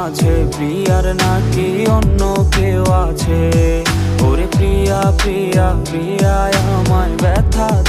মাঝে প্রিয়ার নাকি অন্য কেউ আছে। ওরে প্রিয়া প্রিয়া প্রিয়া আমায় ব্যথা